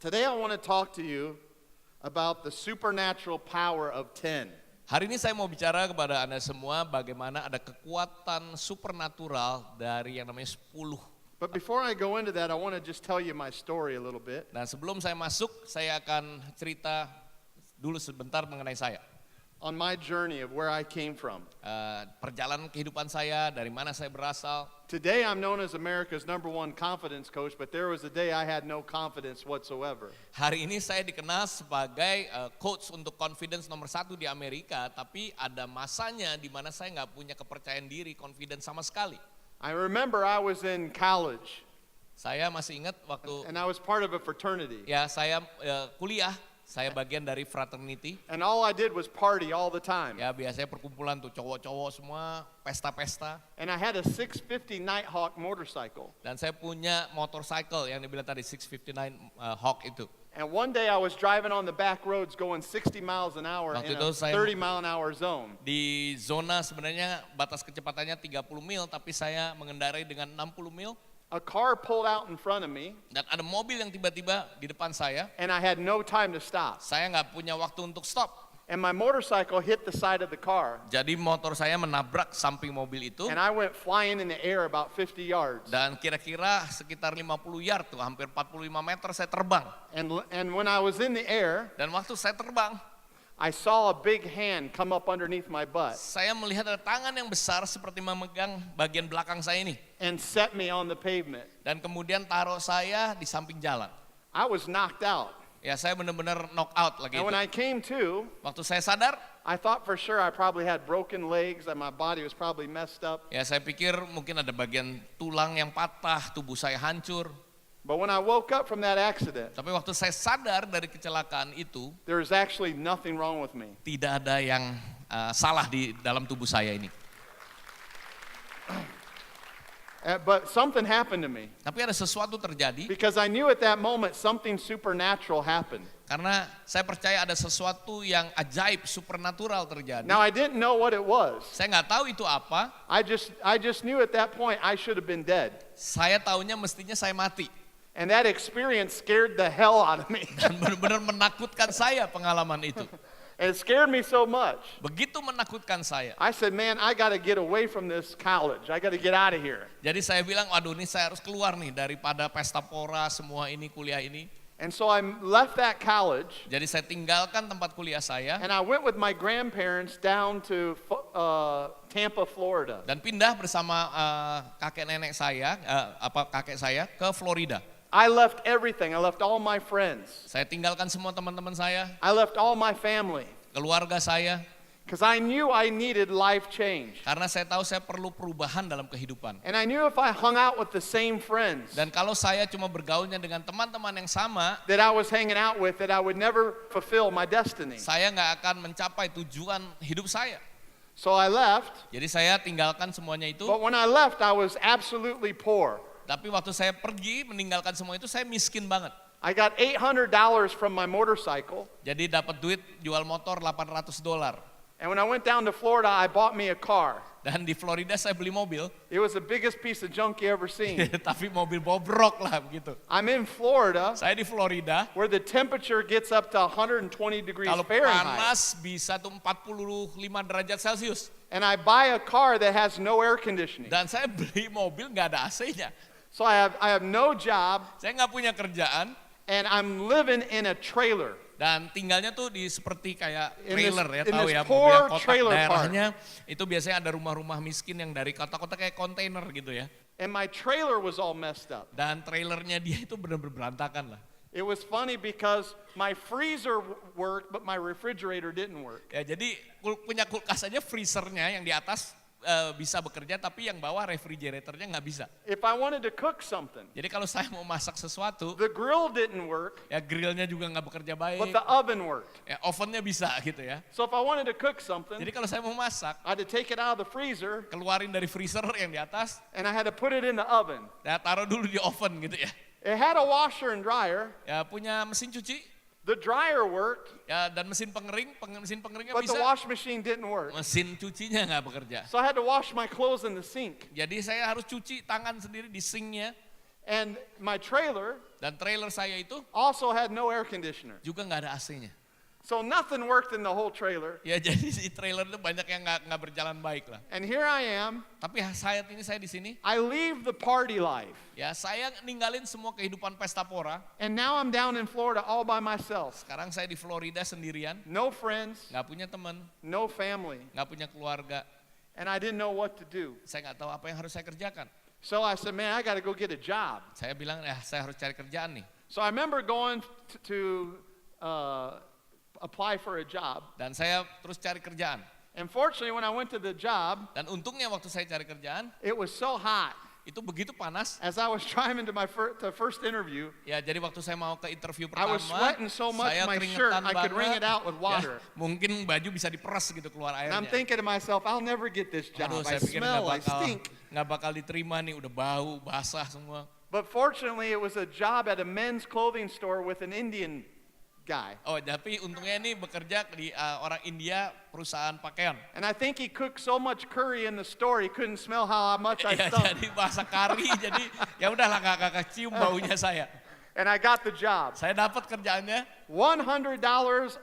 Today I want to talk to you about the supernatural power of 10. Hari ini saya mau bicara kepada Anda semua bagaimana ada kekuatan supernatural dari yang namanya 10. But before I go into that, I want to just tell you my story a little bit. Dan sebelum saya masuk, saya akan cerita dulu sebentar mengenai saya. On my journey of where I came from. Perjalanan kehidupan saya, dari mana saya berasal. Today I'm known as America's #1 confidence coach, but there was a day I had no confidence whatsoever. Hari ini saya dikenal sebagai coach untuk confidence nomor 1 di Amerika, tapi ada masanya di mana saya nggak punya kepercayaan diri, confidence sama sekali. I remember I was in college. Saya masih ingat waktu And I was part of a fraternity. ya saya kuliah, saya bagian dari fraternity. And all I did was party all the time. Ya biasanya perkumpulan tuh cowok-cowok semua, pesta-pesta. And I had a 650 Nighthawk motorcycle. Dan saya punya motorcycle yang dibilang tadi 659 Hawk itu. And one day I was driving on the back roads going 60 miles an hour Waktu in itu a saya 30 mile an hour zone. Di zona sebenarnya batas kecepatannya 30 mil, tapi saya mengendarai dengan 60 mil. A car pulled out in front of me. Dan ada mobil yang tiba-tiba di depan saya. And I had no time to stop. Saya nggak punya waktu untuk stop. And my motorcycle hit the side of the car. Jadi motor saya menabrak samping mobil itu. And I went flying in the air about 50 yards. Dan kira-kira sekitar 50 yard tuh, hampir 45 meter saya terbang. And when I was in the air, Dan waktu saya terbang, I saw a big hand come up underneath my butt saya melihat ada tangan yang besar seperti memegang bagian belakang saya ini. and set me on the pavement. Dan kemudian taruh saya di samping jalan. I was knocked out. Ya saya benar-benar knock out lagi And itu. when I came to, Waktu saya sadar, I thought for sure I probably had broken legs and my body was probably messed up. ya saya pikir mungkin ada bagian tulang yang patah, tubuh saya hancur. But when I woke up from that accident, Tapi waktu saya sadar dari kecelakaan itu, there was actually nothing wrong with me. tidak ada yang salah di dalam tubuh saya ini. But something happened to me Tapi ada sesuatu terjadi, because I knew at that moment something supernatural happened. karena saya percaya ada sesuatu yang ajaib, supernatural terjadi. Now I didn't know what it was. Saya nggak tahu itu apa, I just knew at that point I should have been dead. saya taunya mestinya saya mati. And that experience scared the hell out of me. Dan benar-benar menakutkan saya pengalaman itu. It scared me so much. Begitu menakutkan saya. I said, man, I got to get away from this college. I got to get out of here. Jadi saya bilang, waduh ini saya harus keluar nih daripada pesta pora, semua ini, kuliah ini. And so I left that college. Jadi saya tinggalkan tempat kuliah saya. And I went with my grandparents down to Tampa, Florida. Dan pindah bersama kakek nenek saya, kakek saya ke Florida. I left everything. I left all my friends. Saya tinggalkan semua teman-teman saya, I left all my family. keluarga saya. Because I knew I needed life change. Karena saya tahu saya perlu perubahan dalam kehidupan. And I knew if I hung out with the same friends Dan kalau saya cuma bergaulnya dengan teman-teman yang sama, that I was hanging out with, that I would never fulfill my destiny. saya nggak akan mencapai tujuan hidup saya. So I left. Jadi saya tinggalkan semuanya itu. But when I left, I was absolutely poor. Tapi waktu saya pergi meninggalkan semua itu, saya miskin banget. I got $800 from my motorcycle. Jadi dapat duit jual motor $800. And when I went down to Florida, I bought me a car. Dan di Florida saya beli mobil, It was the biggest piece of junk you ever seen. tapi mobil bobrok lah begitu. I'm in Florida, Saya di Florida, where the temperature gets up to 120 degrees kalau Fahrenheit. panas bisa tuh 45 derajat Celcius. And I buy a car that has no air conditioning. Dan saya beli mobil nggak ada AC-nya. So I have no job, Saya nggak punya kerjaan, and I'm living in a trailer. dan tinggalnya tuh di seperti kayak In trailer this- ya, in tahu this ya, poor mobil kotak trailer park. daerahnya. Itu biasanya ada rumah-rumah miskin yang dari kota-kota kayak kontainer gitu ya. And my trailer was all messed up. Dan trailernya dia itu benar-benar berantakan lah. It was funny because my freezer worked, but my refrigerator didn't work. Ya jadi punya kulkas aja, freezernya yang di atas bisa bekerja, tapi yang bawah refrigeratornya nggak bisa. If I wanted to cook something, Jadi kalau saya mau masak sesuatu, the grill didn't work, ya grillnya juga nggak bekerja but baik, the oven worked. ya ovennya bisa gitu ya. So if I wanted to cook something, Jadi kalau saya mau masak, I had to take it out of the freezer keluarin dari freezer yang di atas, and I had to put it in the oven. ya taruh dulu di oven gitu ya. It had a washer and dryer. Ya punya mesin cuci, The dryer worked, ya dan mesin pengeringnya but the bisa, wash machine didn't work. mesin cucinya nggak bekerja. So I had to wash my clothes in the sink. Jadi saya harus cuci tangan sendiri di sinknya. And my trailer Dan trailer saya itu also had no air conditioner. juga nggak ada AC-nya. So nothing worked in the whole trailer. Ya jadi si trailer itu banyak yang nggak berjalan baik lah. And here I am. Tapi saya di sini, I leave the party life. ya saya ninggalin semua kehidupan pesta pora. And now I'm down in Florida all by myself. Sekarang saya di Florida sendirian, No friends, nggak punya teman, no family. nggak punya keluarga. And I didn't know what to do. Saya nggak tahu apa yang harus saya kerjakan. So I said, man, I got to go get a job. Saya bilang, saya harus cari kerjaan nih. So I remember going to apply for a job. Dan saya terus cari kerjaan. And fortunately, when I went to the job, Dan untungnya waktu saya cari kerjaan, it was so hot. itu begitu panas. As I was driving to my first interview, Ya jadi waktu saya mau ke interview I pertama, was sweating so much, saya my shirt, keringetan I could wring it banget. out with water. Ya, mungkin baju bisa diperas gitu keluar And I'm airnya. thinking to myself, I'll never get this job. Aduh, I saya pikir smell, I stink. nggak bakal diterima nih, udah bau, basah semua. But fortunately, it was a job at a men's clothing store with an Indian guy. Oh, tapi untungnya ini bekerja di orang India, perusahaan pakaian. And I think he cooked so much curry in the store, he couldn't smell how much I Ya, stunk. jadi bahasa kari, jadi ya udahlah nggak kecium baunya saya. And I got the job. Saya dapat kerjaannya $100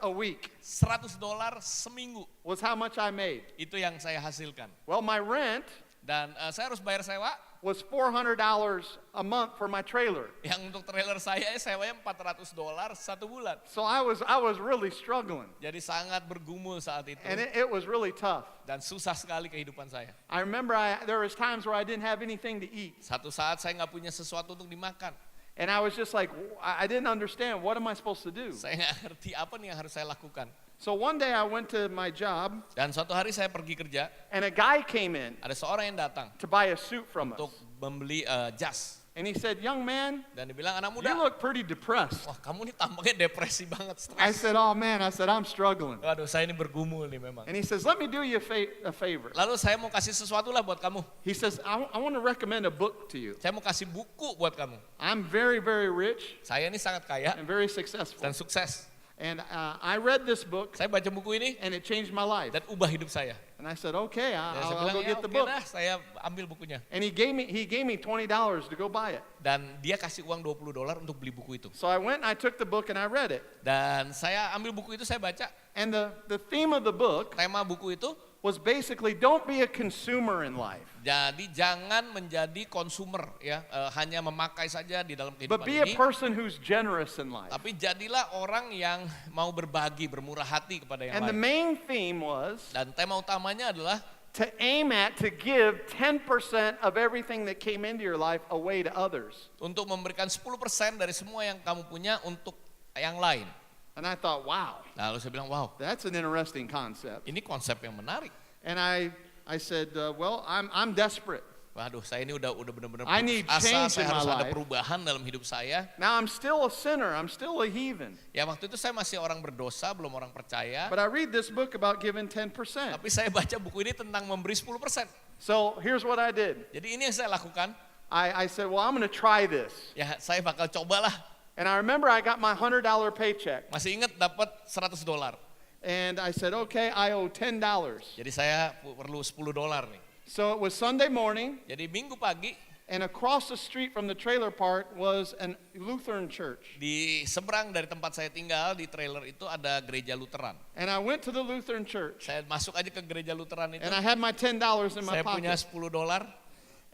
a week $100 seminggu. was how much I made. Itu yang saya hasilkan. Well, my rent Dan saya harus bayar sewa. was $400 a month for my trailer. Yang untuk trailer saya sewanya $400 1 bulan. So I was really struggling. Jadi sangat bergumul saat itu. And it was really tough. Dan susah sekali kehidupan saya. I remember there was times where I didn't have anything to eat. Satu saat saya nggak punya sesuatu untuk dimakan. And I was just like, I didn't understand. What am I supposed to do? Saya nggak ngerti apa nih yang harus saya lakukan. So one day I went to my job, Dan suatu hari saya pergi kerja, and a guy came in ada seorang yang datang to buy a suit from untuk us. membeli jas. And he said, young man, Dan dibilang, anak you muda, look pretty depressed. wah kamu nih tampaknya depresi banget, I stres. said, oh man, I'm struggling. Waduh, saya ini bergumul nih memang. And he says, let me do you a favor. Lalu saya mau kasih sesuatu lah buat kamu. He says, I want to recommend a book to you. Saya mau kasih buku buat kamu. I'm very, very rich Saya ini sangat kaya and very successful. dan sukses. And I read this book, Saya baca buku ini and it changed my life. dan ubah hidup saya. And I said, okay, Dan saya I'll bilang, go ya get the oke book. dah, saya ambil bukunya. And he gave me $20 to go buy it. Dan dia kasih uang $20 untuk beli buku itu. So I went and I took the book and I read it. Dan saya ambil buku itu, saya baca. And the theme of the book Tema buku itu, was basically, don't be a consumer in life, jadi jangan menjadi konsumer ya, hanya memakai saja di dalam but kehidupan be a ini. person who's generous in life. Tapi jadilah orang yang mau berbagi, bermurah hati kepada yang And the lain. main theme was Dan tema utamanya adalah to aim at to give 10% of everything that came into your life away to others. untuk memberikan 10% dari semua yang kamu punya untuk yang lain. And I thought, wow, Lalu saya bilang, wow, that's an interesting concept. ini konsep yang menarik. And I said, well, I'm desperate. Waduh, saya ini udah benar-benar I need putus asa, change saya in my harus ada life. perubahan dalam hidup saya. Now I'm still a sinner, I'm still a heathen. Ya waktu itu saya masih orang berdosa, belum orang percaya. But I read this book about giving 10%. Tapi saya baca buku ini tentang memberi 10%. So here's what I did. Jadi ini yang saya lakukan. I said, well, I'm going to try this. Ya saya bakal cobalah. And I remember I got my $100 paycheck. Masih ingat dapat $100. And I said, okay, I owe $10. Jadi saya perlu $10 nih. So it was Sunday morning, Jadi minggu pagi and across the street from the trailer park was a Lutheran church. di seberang dari tempat saya tinggal di trailer itu ada gereja Lutheran. And I went to the Lutheran church, Saya masuk aja ke gereja Lutheran itu. and I had my $10 in my Saya punya pocket. $10.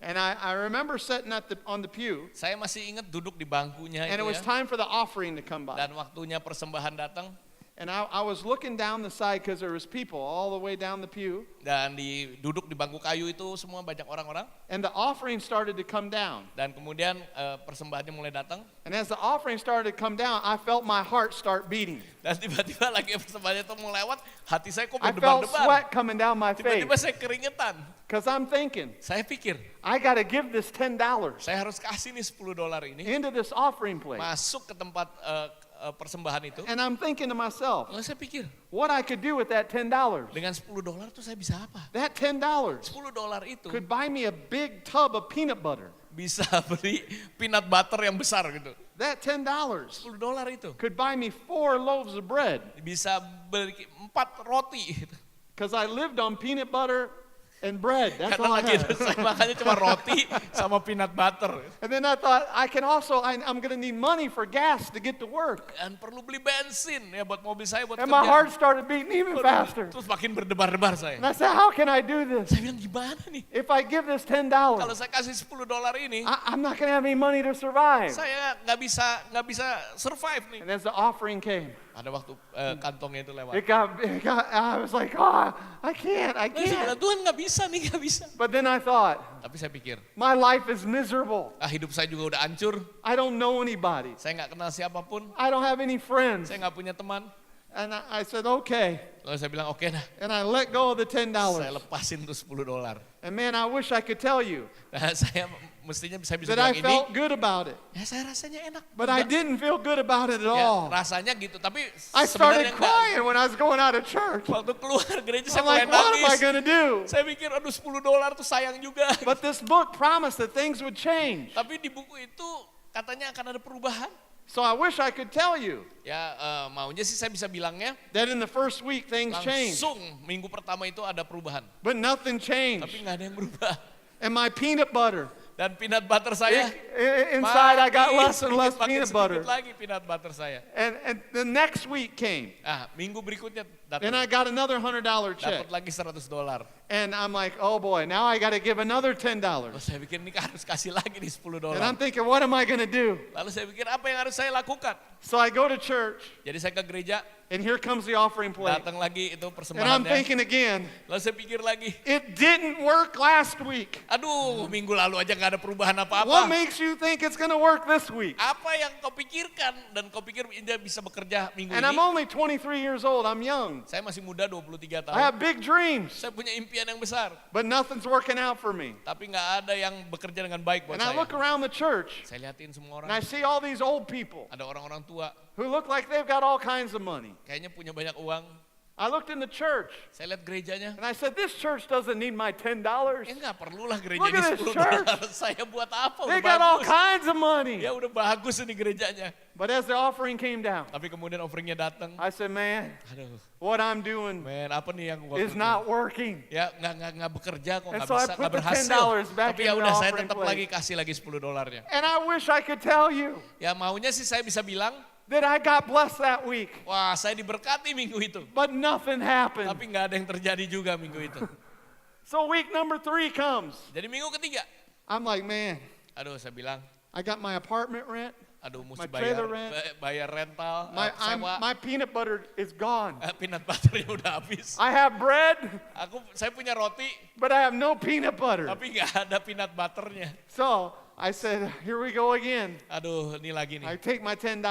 And I remember sitting on the pew, Saya masih ingat duduk di bangkunya and it itu was ya. time for the offering to come by. Dan waktunya persembahan datang. And I was looking down the side because there was people all the way down the pew. Dan duduk di bangku kayu itu semua banyak orang-orang. And the offering started to come down. Dan kemudian persembahannya mulai datang. And as the offering started to come down, I felt my heart start beating. Dan tiba-tiba lagi persembahannya itu mau lewat, hati saya kok I felt berdebar-debar. sweat coming down my Tiba-tiba face saya keringetan. because I'm thinking, Saya pikir, I got to give this $10 saya harus kasih nih $10 ini into this offering plate. masuk ke tempat persembahan itu. And I'm thinking to myself, Lalu saya pikir, what I could do with that $10. dengan $10 tuh saya bisa apa? That $10 $10 itu could buy me a big tub of peanut butter. bisa beli peanut butter yang besar gitu. That $10 $10 itu could buy me 4 loaves of bread bisa beli 4 roti gitu. because I lived on peanut butter and bread. That's Karena all I lagi itu had. saya makannya cuma roti sama peanut butter. And then I thought, I'm going to need money for gas to get to work. Dan perlu beli bensin ya buat mobil saya buat And my kerja. heart started beating even faster. Terus makin berdebar-debar saya. And I said, how can I do this? Saya bilang gimana nih? If I give this $10, Kalau saya kasih $10 ini, I'm not going to have any money to survive. saya nggak bisa survive nih. And as the offering came, Ada waktu kantongnya itu lewat. I was like, oh, I can't. Saya bilang, Tuhan nggak bisa. But then I thought, Tapi saya pikir, my life is miserable. hidup saya juga udah hancur. I don't know anybody. Saya nggak kenal siapapun. I don't have any friends. Saya nggak punya teman. And I said, okay. Lalu saya bilang, oke dah. And I let go of the $10. Saya lepasin tuh $10. And man, I wish I could tell you Nah, saya mestinya saya bisa that I bilang ini. felt good about it. Ya saya rasanya enak. But I didn't feel good about it at Ya, all. rasanya gitu. Tapi I started sebenarnya enggak. crying when I was going out of church. Waktu keluar gereja saya I'm like, mulai what am I nangis. going to do? Saya pikir, aduh $10 tuh sayang juga. But this book promised that things would change. Tapi di buku itu katanya akan ada perubahan. So I wish I could tell you Ya maunya sih saya bisa bilangnya that in the first week things changed. langsung minggu pertama itu ada perubahan. But nothing Tapi changed. nggak ada yang berubah. And my peanut butter, Dan peanut butter saya inside I got less and less makin peanut sedikit butter. lagi peanut butter saya. And the next week came. Minggu berikutnya And I datang. got another $100 check. Dapat lagi $100. And I'm like, oh boy, now I got to give another $10. Lalu saya pikir ini harus kasih lagi nih $10. And I'm thinking, what am I going to do? Lalu saya pikir apa yang harus saya lakukan? So I go to church, Jadi saya ke gereja, and here comes the offering plate. datang lagi itu And I'm persembahannya. thinking again, Lalu saya pikir lagi, it didn't work last week. aduh minggu lalu aja nggak ada perubahan What apa-apa. makes you think it's going to work this week? Apa yang kau pikirkan dan kau pikir dia bisa bekerja minggu And I'm ini? only 23 years old. I'm young. Saya masih muda 23 I tahun. have big dreams, Saya punya impian yang besar, but nothing's working out for me. tapi nggak ada yang bekerja dengan baik buat And I saya. look around the church, Saya lihatin semua and I orang, see all these old people ada orang-orang tua, who look like they've got all kinds of money. kayaknya punya banyak uang. I looked in the church, Saya lihat gerejanya, and I said, this church doesn't need my $10. ya nggak perlulah gereja Look ini at this $10. Saya buat apa? They Udah got all bagus. kinds of money. Ya udah bagus ini gerejanya. But as the offering came down, Tapi kemudian offeringnya datang. I said, man, Aduh, what I'm doing men apa nih yang gua is kerja? not working. Ya nggak bekerja kok, And nggak so I bisa, put nggak the berhasil. $10 back Tapi in ya the udah saya offering tetap plate. lagi kasih lagi $10. And I wish I could tell you Ya maunya sih saya bisa bilang, that I got blessed that week, wah saya diberkati minggu itu. but nothing happened. Tapi nggak ada yang terjadi juga minggu itu. So week number 3 comes. Jadi minggu ketiga, I'm like, man, aduh saya bilang, I got my apartment rent. aduh mesti My trailer rent. bayar rental, My sewa, peanut butter is gone. peanut butternya udah habis. I have bread, Saya punya roti, but I have no peanut butter. tapi nggak ada peanut butternya. So I said, here we go again. Aduh ini lagi I nih. take my $10,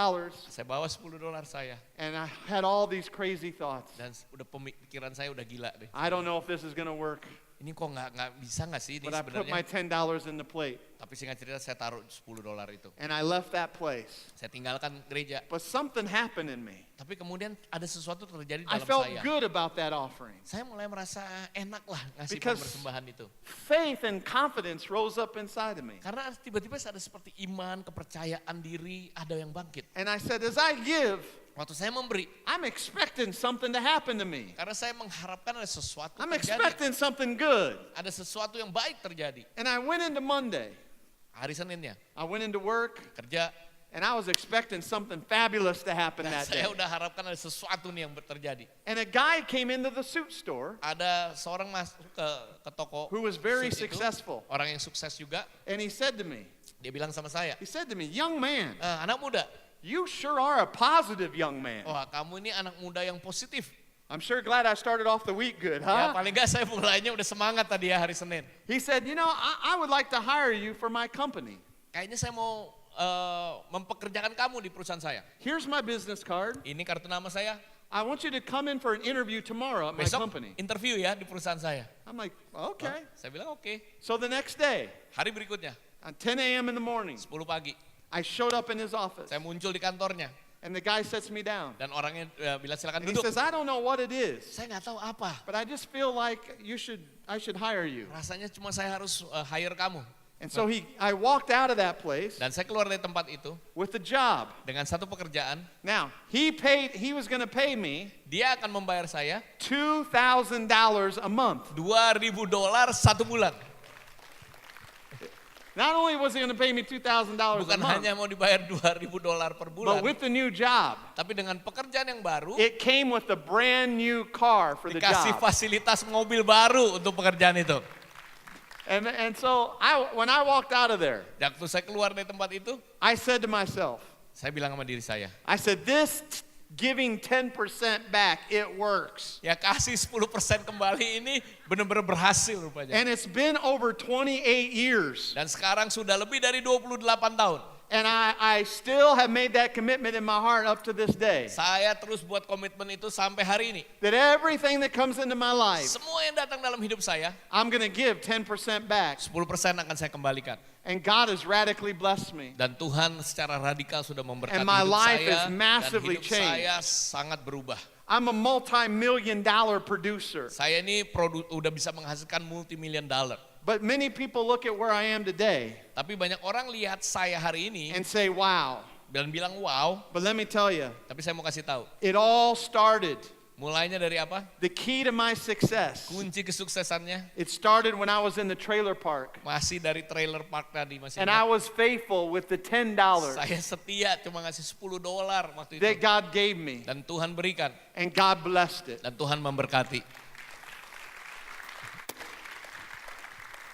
Saya bawa $10 saya. and I had all these crazy thoughts. Dan udah pemikiran saya udah gila deh. I don't know if this is going to work, Ini kok nggak bisa nggak sih ini but I put my sebenarnya. $10 in the plate, Tapi singkat cerita saya taruh $10 itu. and I left that place. Saya tinggalkan gereja. But something happened in me. Tapi kemudian ada sesuatu terjadi I dalam felt saya. good about that offering. Saya mulai merasa enak lah ngasih Because- persembahan itu. Faith and confidence rose up inside of me. Karena tiba-tiba ada seperti iman, kepercayaan diri, ada yang bangkit. And I said, as I give, Waktu saya memberi, I'm expecting something to happen to me. karena saya mengharapkan ada sesuatu I'm terjadi. expecting something good. Ada sesuatu yang baik terjadi. And I went into Monday. Hari Seninnya, I went into work, kerja, and I was expecting something fabulous to happen dan that day. saya udah harapkan ada sesuatu nih yang terjadi. And a guy came into the suit store Ada seorang masuk ke toko who was very suit itu, successful. orang yang sukses juga, And he said to me, dia bilang sama saya, young man, anak muda, you sure are a positive young man. wah kamu ini anak muda yang positif. I'm sure glad I started off the week good, Ya huh? paling gak saya mulainya udah semangat tadi ya hari Senin. He said, I would like to hire you for my company. Kayaknya saya mau mempekerjakan kamu di perusahaan saya. Here's my business card. Ini kartu nama saya. I want you to come in for an interview tomorrow at my Besok company. interview ya di perusahaan saya. I'm like, okay. Saya bilang oke. So the next day, Hari berikutnya, at 10 a.m. in the morning, 10 pagi, I showed up in his office, saya muncul di kantornya. and the guy sets me down. Dan orangnya bilang silakan And he duduk. says, I don't know what it is, Saya nggak tahu apa. but I just feel like I should hire you. Rasanya cuma saya harus hire kamu. And so I walked out of that place Dan saya keluar dari tempat itu with a job. dengan satu pekerjaan. Now, he was going to pay me Dia akan membayar saya $2,000 a month. $2.000 satu bulan. Not only was he going to pay me $2,000 a Bukan month, hanya mau dibayar $2.000 per bulan, but with the new job, tapi dengan pekerjaan yang baru, it came with a brand new car for the dikasih job. fasilitas mobil baru untuk pekerjaan itu. And so when I walked out of there, Dan waktu saya keluar dari tempat itu, I said to myself, saya bilang sama diri saya, I said, this giving 10% back, it works. ya kasih 10% kembali ini benar-benar berhasil rupanya. And it's been over 28 years. Dan sekarang sudah lebih dari 28 tahun. And I still have made that commitment in my heart up to this day. Saya terus buat komitmen itu sampai hari ini. That everything that comes into my life, Semua yang datang dalam hidup saya, I'm going to give 10% back. 10% akan saya kembalikan. And God has radically blessed me. Dan Tuhan secara radikal sudah memberkati And my hidup life saya. is Dan massively hidup saya sangat berubah. I'm a multi-million-dollar producer. Saya ini udah bisa menghasilkan multi-million dollar. But many people look at where I am today Tapi banyak orang lihat saya hari ini and say, wow. dan bilang wow. But let me tell you, Tapi saya mau kasih tahu. it all started. Mulainya dari apa? The key to my success, Kunci kesuksesannya it started when I was in the trailer park. masih dari trailer park tadi, masih And I ingat. was faithful with the $10 Saya setia cuma ngasih $10 waktu that itu. God gave me. Dan Tuhan berikan. And God blessed it. Dan Tuhan memberkati.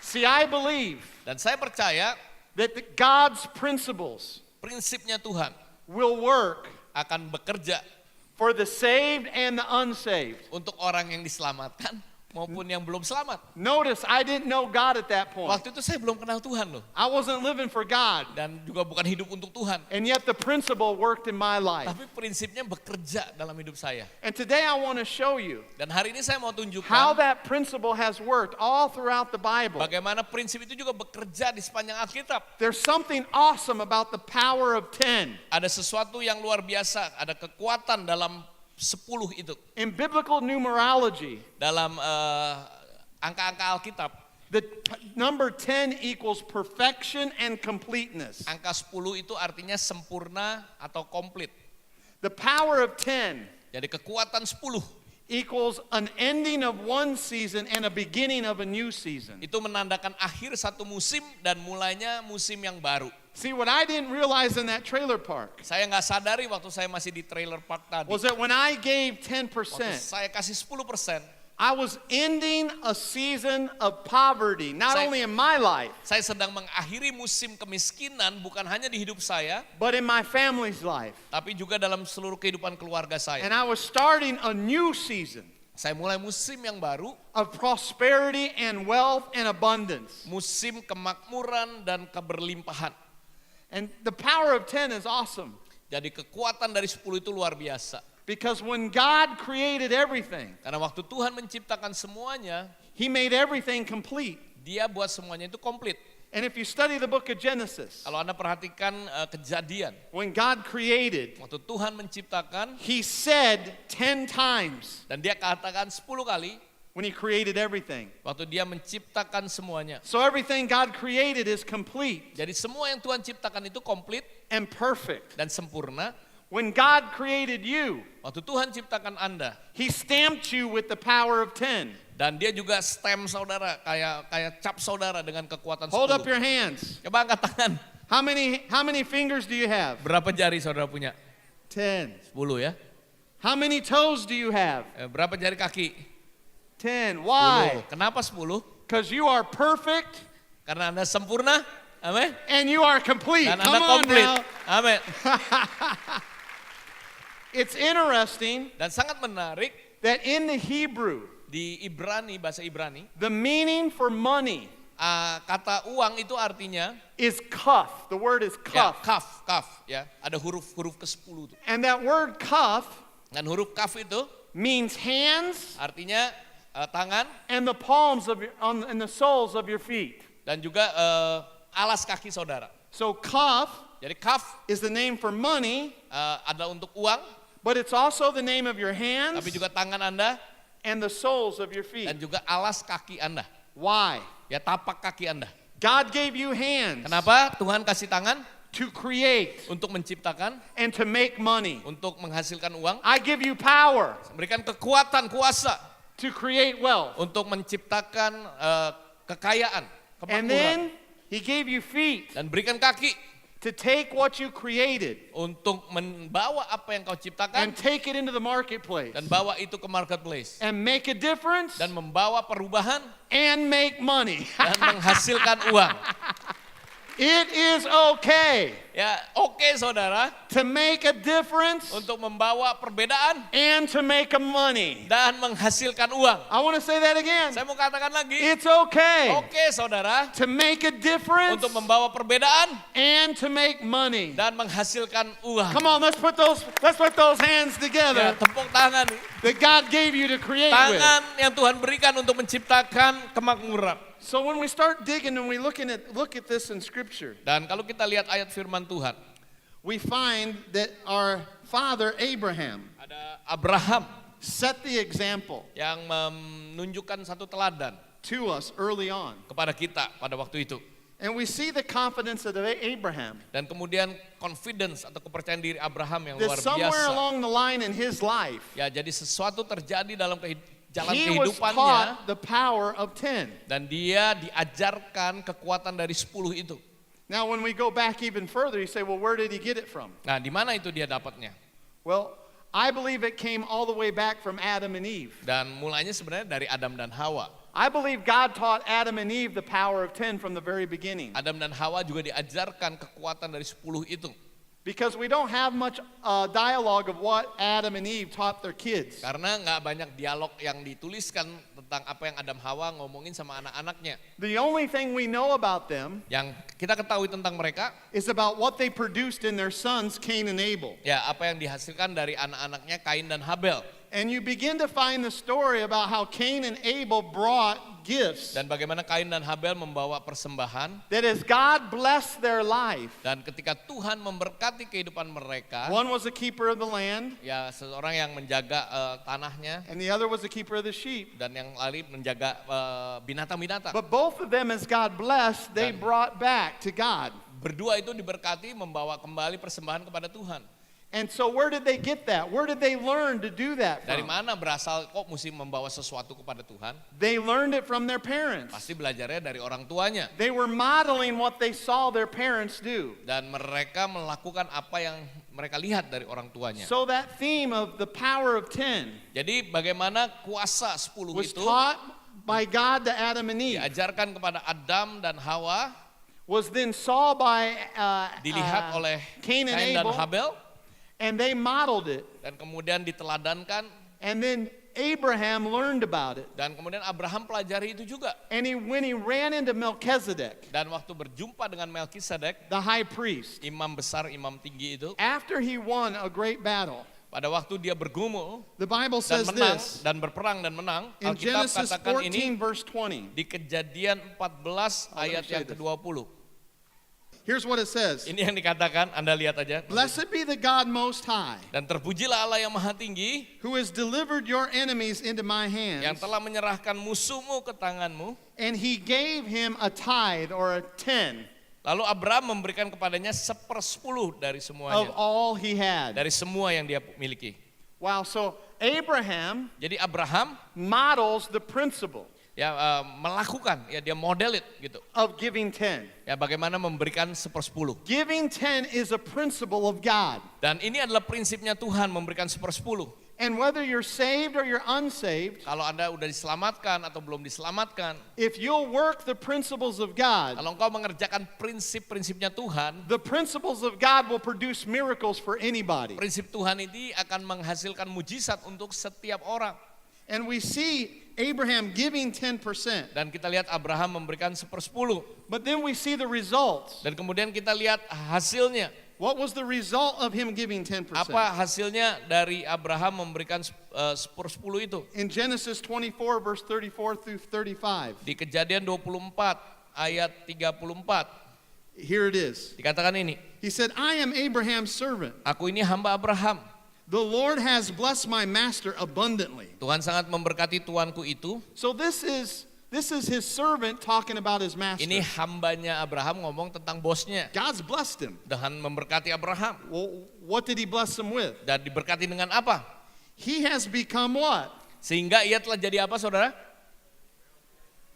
See, I believe Dan saya percaya that God's principles prinsipnya Tuhan will work akan bekerja for the saved and the unsaved. untuk orang yang diselamatkan maupun yang belum selamat. Notice, I didn't know God at that point. Waktu itu saya belum kenal Tuhan loh. I wasn't living for God. Dan juga bukan hidup untuk Tuhan. And yet the principle worked in my life. Tapi prinsipnya bekerja dalam hidup saya. And today I want to show you Dan hari ini saya mau how tunjukkan that principle has worked all throughout the Bible. bagaimana prinsip itu juga bekerja di sepanjang Alkitab. There's something awesome about the power of 10. Ada sesuatu yang luar biasa, ada kekuatan dalam 10 itu. In biblical numerology, Dalam angka-angka Alkitab, the number 10 equals perfection and completeness. angka 10 itu artinya sempurna atau komplit. The power of 10 Jadi kekuatan 10 equals an ending of one season and a beginning of a new season. itu menandakan akhir satu musim dan mulainya musim yang baru. See, what I didn't realize in that trailer park Saya nggak sadari waktu saya masih di trailer park tadi. was that when I gave Waktu 10%, saya kasih 10%, I was ending a season of poverty, not Saya- only in my life, saya sedang mengakhiri musim kemiskinan bukan hanya di hidup saya, but in my family's life. tapi juga dalam seluruh kehidupan keluarga saya. And I was starting a new season Saya mulai musim yang baru, of prosperity and wealth and abundance. musim kemakmuran dan keberlimpahan. And the power of 10 is awesome Jadi kekuatan dari 10 itu luar biasa. because when God created everything, Karena waktu Tuhan menciptakan semuanya, He made everything complete. Dia buat semuanya itu komplit. And if you study the book of Genesis, Kalau Anda perhatikan kejadian, when God created, waktu Tuhan menciptakan He said 10 times dan dia katakan 10 kali when He created everything. waktu dia menciptakan semuanya. So everything God created is complete Jadi semua yang Tuhan ciptakan itu komplit and perfect. dan sempurna. When God created you, Waktu Tuhan ciptakan Anda He stamped you with the power of 10. dan dia juga stem saudara, kayak cap saudara dengan kekuatan 10. Hold up your hands. Coba angkat tangan. How many fingers do you have? Berapa jari saudara punya? 10. 10 ya. How many toes do you have? Berapa jari kaki? 10. Why? 10. Kenapa 10? Because you are perfect Karena Anda sempurna. Amin. and you are complete. Dan Come Anda on komplit. now. Amin. It's interesting Dan sangat menarik that in the Hebrew, di Ibrani, bahasa Ibrani, the meaning for money kata uang itu artinya is kaf. The word is ya, kaf. kaf ya. Ada huruf ke-10 tuh. And that word kaf Dan huruf kaf itu means hands artinya tangan and the palms of and the soles of your feet. dan juga alas kaki saudara. So kaf Jadi kaf is the name for money, adalah untuk uang, but it's also the name of your hands tapi juga tangan Anda and the soles of your feet. dan juga alas kaki Anda. Why? Ya tapak kaki Anda. God gave you hands Kenapa Tuhan kasih tangan? to create Untuk menciptakan, and to make money. untuk menghasilkan uang. I give you power Memberikan kekuatan, kuasa to create wealth. untuk menciptakan kekayaan, And kemakmuran. then he gave you feet Dan berikan kaki to take what you created untuk membawa apa yang kau and ciptakan take it into the marketplace dan bawa itu ke marketplace. and make a difference Dan membawa perubahan and make money. dan menghasilkan uang. It is okay Ya, oke saudara, to make a difference untuk membawa perbedaan and to make a money. dan menghasilkan uang. I want to say that again. Saya mau katakan lagi, It's okay oke saudara, to make a difference untuk membawa perbedaan and to make money. dan menghasilkan uang. Come on, let's put those hands Ya, together tepuk tangan. that God gave you to create with. Tangan yang Tuhan berikan untuk menciptakan kemakmuran. So when we start digging and we look at this in Scripture, Dan kalau kita lihat ayat firman Tuhan, we find that our father Abraham ada Abraham set the example yang menunjukkan satu teladan to us early on. kepada kita pada waktu itu. And we see the confidence of Abraham. Dan kemudian confidence atau kepercayaan diri Abraham yang That luar somewhere biasa. along the line in his life, Ya, jadi sesuatu terjadi dalam jalan he was kehidupannya taught the power of 10. dan dia diajarkan kekuatan dari 10 itu. Now when we go back even further, you say, well, where did he get it from? Nah, di mana itu dia dapatnya? Well, I believe it came all the way back from Adam and Eve. Dan mulainya sebenarnya dari Adam dan Hawa. I believe God taught Adam and Eve the power of 10 from the very beginning. Adam dan Hawa juga diajarkan kekuatan dari 10 itu. Because we don't have much dialogue of what Adam and Eve taught their kids. Karena nggak banyak dialog yang dituliskan tentang apa yang Adam Hawa ngomongin sama anak-anaknya. The only thing we know about them Yang kita ketahui tentang mereka, is about what they produced in their sons, Cain and Abel. ya apa yang dihasilkan dari anak-anaknya Kain dan Habel. And you begin to find the story about how Cain and Abel brought gifts. Dan bagaimana Kain dan Habel membawa persembahan. That as God blessed their life, Dan ketika Tuhan memberkati kehidupan mereka, one was a keeper of the land, ya seseorang yang menjaga tanahnya, and the other was a keeper of the sheep. dan yang lain menjaga binatang-binatang. But both of them, as God blessed, they brought back to God. Berdua itu diberkati membawa kembali persembahan kepada Tuhan. And so where did they get that? Where did they learn to do that Dari from? mana berasal kok mesti membawa sesuatu kepada Tuhan? They learned it from their parents. Pasti belajarnya dari orang tuanya. They were modeling what they saw their parents do. Dan mereka melakukan apa yang mereka lihat dari orang tuanya. So that theme of the power of 10 Jadi bagaimana kuasa 10 was itu taught by God to Adam and Eve, diajarkan kepada Adam dan Hawa, was then saw by dilihat oleh Cain and Kain dan Abel, Habel, and they modeled it. dan kemudian diteladankan, And then Abraham learned about it. dan kemudian Abraham pelajari itu juga. And when he ran into Melchizedek, Dan waktu berjumpa dengan Melkisedek, the high priest, imam besar, imam tinggi itu, after he won a great battle, pada waktu dia bergumul the Bible dan says menang, this dan berperang dan menang, in Alkitab Genesis katakan 14 ini verse 20. di Kejadian 14 let me ayat say yang this. ke-20. Here's what it says. Ini yang dikatakan, Anda lihat aja. Blessed be the God most high, Dan terpujilah Allah yang maha tinggi, who has delivered your enemies into my yang hands, telah menyerahkan musuhmu ke tanganmu. and he gave him a tithe or a 10 Lalu Abraham memberikan kepadanya 1/10 dari of semuanya, all he had. dari semua yang dia miliki. Wow, so Abraham Jadi Abraham models the principle ya melakukan, ya dia model it gitu. of giving 10. Ya bagaimana memberikan 1/10. Giving 10 is a principle of God. Dan ini adalah prinsipnya Tuhan, memberikan 1/10. And whether you're saved or you're unsaved, Kalau Anda udah diselamatkan atau belum diselamatkan, if you'll work the principles of God, kalau engkau mengerjakan prinsip-prinsipnya Tuhan, the principles of God will produce miracles for anybody. prinsip Tuhan ini akan menghasilkan mujizat untuk setiap orang. And we see Abraham giving 10%, Dan kita lihat Abraham memberikan 1/10. but then we see the results. Dan kemudian kita lihat hasilnya. What was the result of him giving 10%? Apa hasilnya dari Abraham memberikan 1/10 itu? In Genesis 24 verse 34 through 35, Di Kejadian 24 ayat 34 here it is. dikatakan ini, He said, I am Abraham's servant. aku ini hamba Abraham. The Lord has blessed my master abundantly. Tuhan sangat memberkati tuanku itu. So this is This is his servant talking about his master. Ini hambanya Abraham ngomong tentang bosnya. God's blessed him. Tuhan memberkati Abraham. Well, what did he bless him with? Dan diberkati dengan apa? He has become what? Sehingga ia telah jadi apa, saudara?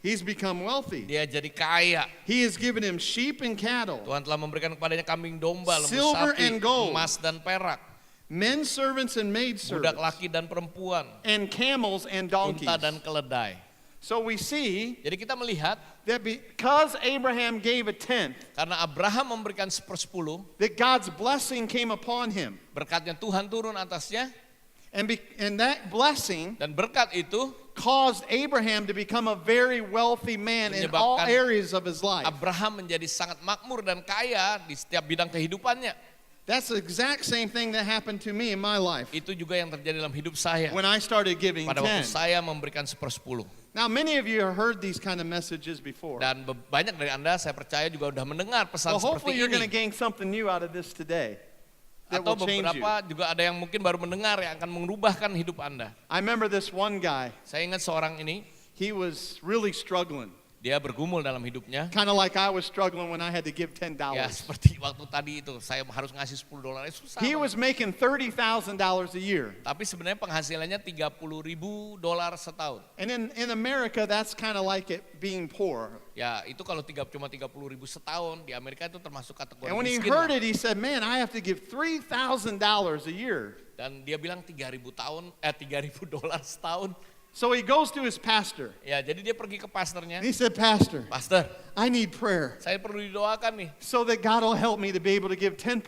He's become wealthy. Dia jadi kaya. He has given him sheep and cattle, Tuhan telah memberikan kepadanya kambing domba, lembu Silver sapi, and gold. emas dan perak, men servants and maid budak servants, laki dan perempuan, and camels and donkeys. unta dan keledai. So we see Jadi kita melihat that because Abraham gave a tenth, karena Abraham memberikan 1/10, that God's blessing came upon him. berkatnya Tuhan turun atasnya, And that blessing dan berkat itu caused Abraham to become a very wealthy man in all Menyebabkan areas of his life. Abraham menjadi sangat makmur dan kaya di setiap bidang kehidupannya. That's the exact same thing that happened to me in my life Itu juga yang terjadi dalam hidup saya when I started giving pada waktu 10. saya memberikan 1/10. Now, many of you have heard these kind of messages before. Dan banyak dari Anda saya percaya juga udah mendengar pesan Well, hopefully seperti you're going to ini. gain something new out of this today that Atau will change you. beberapa juga ada yang mungkin baru mendengar yang akan mengubahkan hidup Anda. I remember this one guy. Saya ingat seorang ini, He was really struggling, dia bergumul dalam hidupnya. kind of like I was struggling when I had to give $10. Ya seperti waktu tadi itu, saya harus ngasih $10, susah. He banget. was making $30,000 a year. Tapi sebenarnya penghasilannya $30.000 setahun. And in America, that's kind of like it being poor. Ya itu kalau cuma 30.000 setahun di Amerika itu termasuk kategori And when he miskin. heard lah. it, he said, man, I have to give $3,000 a year. Dan dia bilang $3.000 setahun. So he goes to his pastor. Ya jadi dia pergi ke pastornya. And he said, Pastor, Pastor, I need prayer saya perlu didoakan nih so that God will help me to be able to give 10%.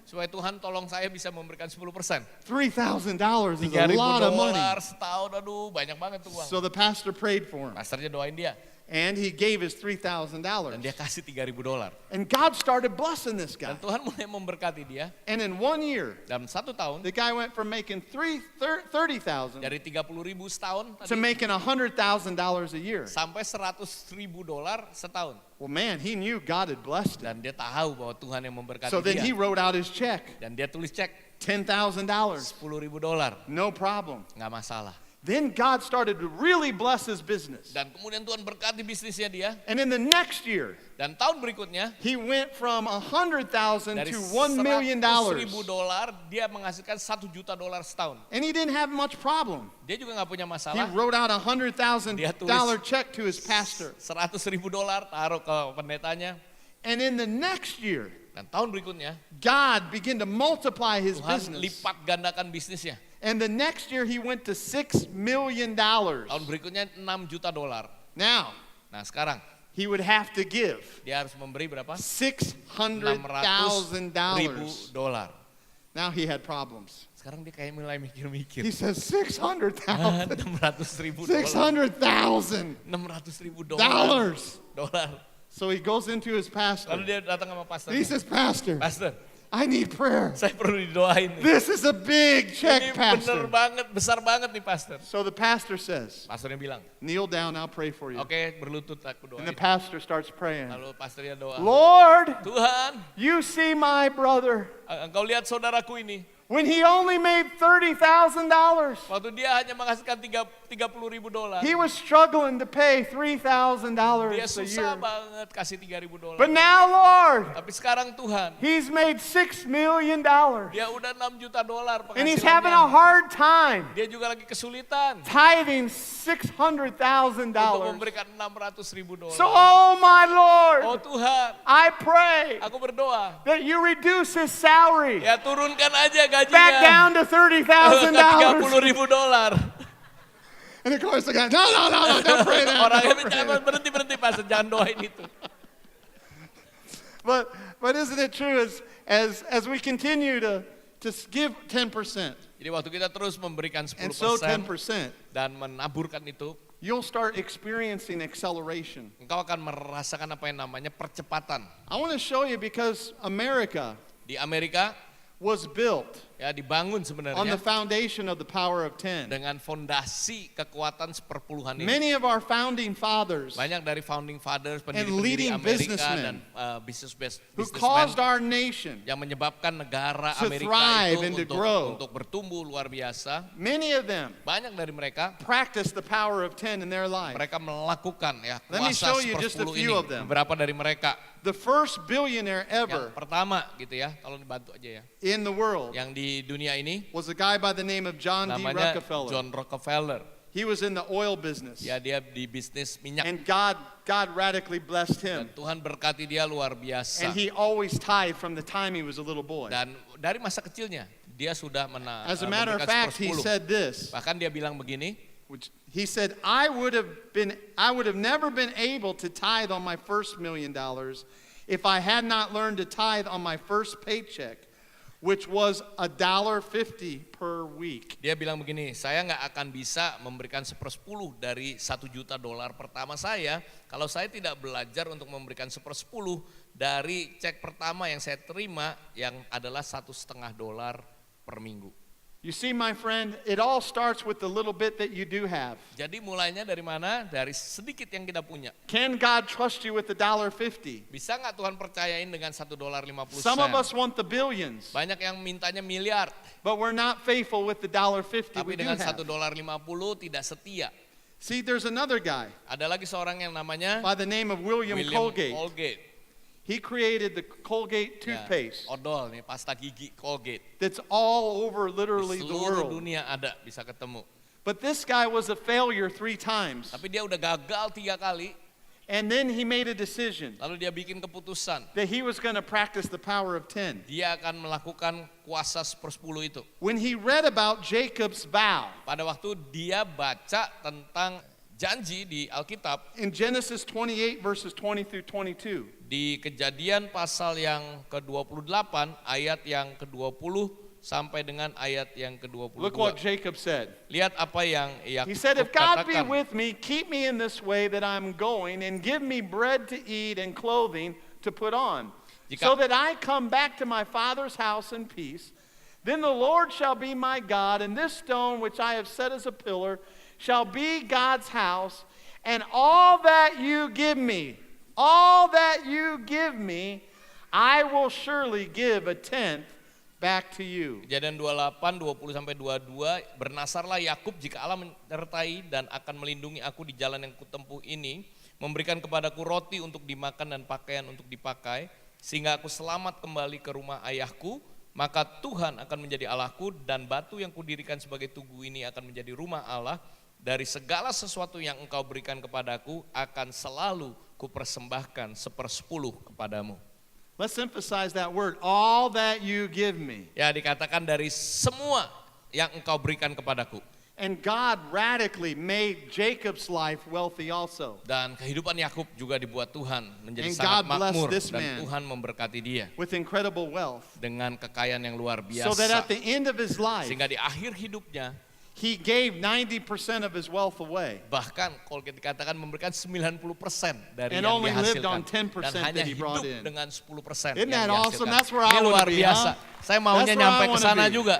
supaya Tuhan tolong saya bisa memberikan 10%. $3,000 is a lot of money. $3.000 setahun, aduh banyak banget tuh uang. So the pastor prayed for him. Pastornya doain dia And he gave his $3,000. dan dia kasih $3.000. And God started blessing this guy. Dan Tuhan mulai memberkati dia. And in 1 year, Dalam 1 tahun the guy went from making $30,000 dari 30.000 setahun to tadi, making $100,000 a year. sampai $100.000 setahun. Well, man, he knew God had blessed him. Dan dia tahu bahwa Tuhan yang memberkati So then he dia. wrote out his check, Dan dia tulis cek $10,000. $10.000, No problem. nggak masalah. Then God started to really bless his business. Dan kemudian Tuhan berkati bisnisnya dia. And in the next year, Dan tahun berikutnya he went from $100,000 dari to $1 million. $100.000 dia menghasilkan $1 juta setahun. And he didn't have much problem. Dia juga nggak punya He masalah. wrote out a $100,000 Dia tulis check to his pastor. $100.000 taruh ke pendetanya. And in the next year, Dan tahun berikutnya God began to multiply his Tuhan business. lipat gandakan bisnisnya. And the next year he went to $6 million. Tahun berikutnya $6 juta. Now, Nah sekarang he would have to give dia harus memberi berapa? $600,000. $600.000. Now he had problems. Sekarang dia kayak mulai mikir-mikir. He says $600,000. $600.000. $600,000. $600.000. So he goes into his Lalu pastor. dia datang sama pastor. He says, Pastor, Pastor, I need prayer. saya perlu didoain nih. This is a big Ini check, bener Pastor. banget, besar banget nih pastor. So the pastor says, Pastornya bilang, kneel down, I'll pray for you. oke, berlutut aku And the doain. pastor starts praying. Lalu pastornya doa. Lord, Tuhan, you see my brother. engkau lihat saudaraku ini. When he only made $30,000, Waktu dia hanya menghasilkan $30.000. he was struggling to pay $3,000 a Dia year. susah banget kasih $3.000. But now, Lord, Tapi sekarang Tuhan, he's made $6 million. dia udah $6 juta And he's having a penghasilannya. hard time Dia juga lagi kesulitan tithing untuk $600,000. memberikan $600.000. So, oh my Oh Lord, Tuhan, I pray aku berdoa. that you reduce his salary Ya turunkan aja back gajinya down to ke $30,000. $30.000. And of course the guy, no, don't pray that. Orangnya don't pray jangan that." berhenti pastor, jangan doain itu. But isn't it true as we continue to give 10%, Jadi waktu kita terus memberikan and so 10% 10%, dan menaburkan itu, you'll start experiencing acceleration. engkau akan merasakan apa yang namanya percepatan. I want to show you because America Di Amerika was built Ya dibangun on the sebenarnya foundation of the power of 10. dengan fondasi kekuatan seperpuluhan ini. Many of our founding fathers Banyak dari founding fathers, and pendiri-pendiri leading Amerika businessmen dan who caused businessman our nation, yang menyebabkan negara to Amerika thrive and to itu grow. untuk bertumbuh luar biasa. many of them Banyak dari mereka practice the power of 10 in their life. mereka melakukan ya Let me kuasa show you just a sepersepuluh few ini. of them. Beberapa dari mereka. The first billionaire Yang ever pertama gitu ya, kalau dibantu aja ya. in the world Yang di dunia ini was a guy by the name of John D. namanya Rockefeller. John Rockefeller. He was in the oil business. Ya dia di bisnis minyak And God radically blessed dan him. Tuhan berkati dia luar biasa. And he always tithed from the time he was a little boy. Dan dari masa kecilnya dia sudah As a matter of fact, he said this. Bahkan dia bilang begini, He said, I would have never been able to tithe on my first $1 million if I had not learned to tithe on my first paycheck, which was $1.50 per week. dia bilang begini, saya nggak akan bisa memberikan 1/10 dari $1 juta pertama saya kalau saya tidak belajar untuk memberikan 1/10 dari cek pertama yang saya terima yang adalah $1,5 per minggu. You see, my friend, it all starts with the little bit that you do have. Jadi mulainya dari mana? Dari sedikit yang kita punya. Can God trust you with $1.50? Bisa nggak Tuhan percayain dengan $1.50? Some of us want the billions, Banyak yang mintanya miliar, but we're not faithful with the $1.50 tapi we do dengan have. $1.50 tidak setia. See, there's another guy Ada lagi seorang yang namanya by the name of William Colgate. Colgate. He created the Colgate Ya, toothpaste odol nih, pasta gigi Colgate. that's all over Di literally the seluruh world. dunia ada, bisa ketemu. But this guy was a failure 3 times. Tapi dia udah gagal 3 kali, And then he made a decision lalu dia bikin keputusan. that he was going to practice the power of 10. Dia akan melakukan kuasa 1/10 itu. When he read about Jacob's vow Pada waktu dia baca tentang janji di Alkitab, in Genesis 28 verses 20 through 22, di Kejadian pasal yang ke-28 ayat yang ke-20 sampai dengan ayat yang ke-22. look what Jacob said. Lihat apa yang He said, if God be katakan. with me, keep me in this way that I'm going, and give me bread to eat and clothing to put on, so that I come back to my father's house in peace. Then the Lord shall be my God, and this stone which I have set as a pillar shall be God's house, and all that you give me, I will surely give a tenth back to you. Kejadian 28, 20 sampai 22, bernasarlah Yakub jika Allah menyertai dan akan melindungi aku di jalan yang kutempuh ini, memberikan kepadaku roti untuk dimakan dan pakaian untuk dipakai, sehingga aku selamat kembali ke rumah ayahku, maka Tuhan akan menjadi Allahku dan batu yang kudirikan sebagai tugu ini akan menjadi rumah Allah. Dari segala sesuatu yang engkau berikan kepadaku akan selalu kupersembahkan 1/10 kepadamu. Let's emphasize that word, all that you give me. Ya, dikatakan dari semua yang engkau berikan kepadaku. And God radically made Jacob's life wealthy also, Dan kehidupan Yakub juga dibuat Tuhan menjadi And sangat God blessed makmur this dan man Tuhan memberkati dia with incredible wealth, dengan kekayaan yang luar so that at biasa. the end of his life, Sehingga di akhir hidupnya he gave 90% of his wealth away. bahkan kalau kita dikatakan memberikan 90% dari And yang only lived dihasilkan on 10% dan hanya that he brought hidup in. dengan 10% Isn't yang that awesome? dihasilkan. That's where I Ini wanna luar be, biasa. huh? Saya maunya That's where I nyampe ke wanna sana be. juga.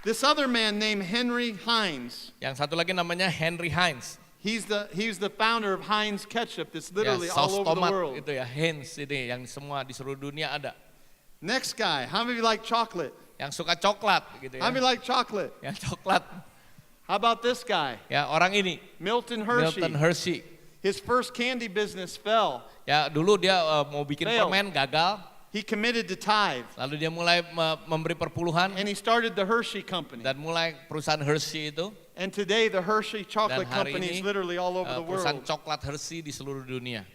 This other man named Henry Heinz, Yang satu lagi namanya Henry Heinz. he's the founder of Heinz ketchup that's Ya, literally all saus over the tomat world. itu ya, Heinz ini yang semua di seluruh dunia ada. Next guy, how many of you like chocolate? Yang suka coklat gitu ya. How many like chocolate? Yang coklat. How about this guy? Ya, orang ini Milton Hershey. Milton Hershey. His first candy business fell. Ya, dulu dia mau bikin Fail. permen gagal, He committed to tithe, lalu dia mulai memberi perpuluhan and he started the Hershey Company. dan mulai perusahaan Hershey itu. And today the Hershey Chocolate Dan hari Company is ini literally all over the perusahaan world. coklat Hershey di seluruh dunia.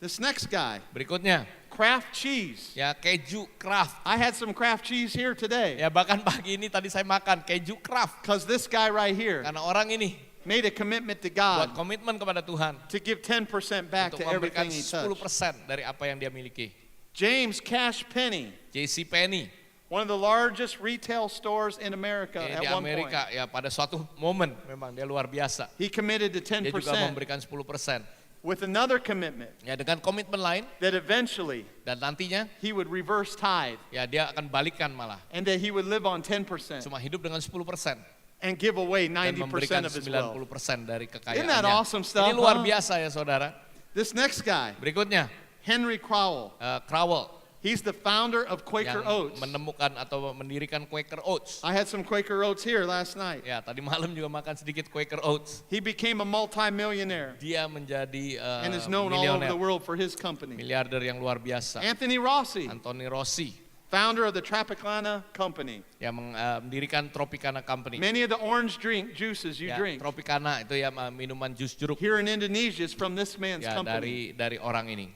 This next guy, Berikutnya, Kraft cheese. ya keju Kraft. I had some Kraft cheese here today Ya bahkan pagi ini tadi saya makan keju Kraft because this guy right here karena orang ini made a commitment to buat God komitmen kepada Tuhan to give 10% back untuk to memberikan everything he touched. 10% dari apa yang dia miliki. James Cash Penny, JC Penney one of the largest retail stores in America di at one point. Amerika ya pada suatu momen memang dia luar biasa. He committed to Dia juga 10%. memberikan 10%. with another commitment Ya, dengan komitmen lain that eventually dan nantinya he would reverse tithe ya dia akan balikkan malah. and that he would live on 10% Cuma hidup dengan 10% and give away dan 90% memberikan of his wealth. 90% dari Isn't that kekayaannya. awesome stuff? Ini luar huh? biasa ya saudara. This next guy, Berikutnya, Henry Crowell, Crowell he's the founder of Quaker yang Oats. menemukan atau mendirikan Quaker Oats. I had some Quaker Oats here last night. Ya, tadi malam juga makan sedikit Quaker Oats. He became a multi-millionaire Dia menjadi and is known all over the milioner, world for his company. miliarder yang luar biasa. Anthony Rossi, Anthony Rossi founder of the Tropicana Company. yang mendirikan Tropicana Company. Many of the orange juices you Ya, drink Tropicana itu ya minuman jus jeruk here in Indonesia is from this man's ya company. dari orang ini.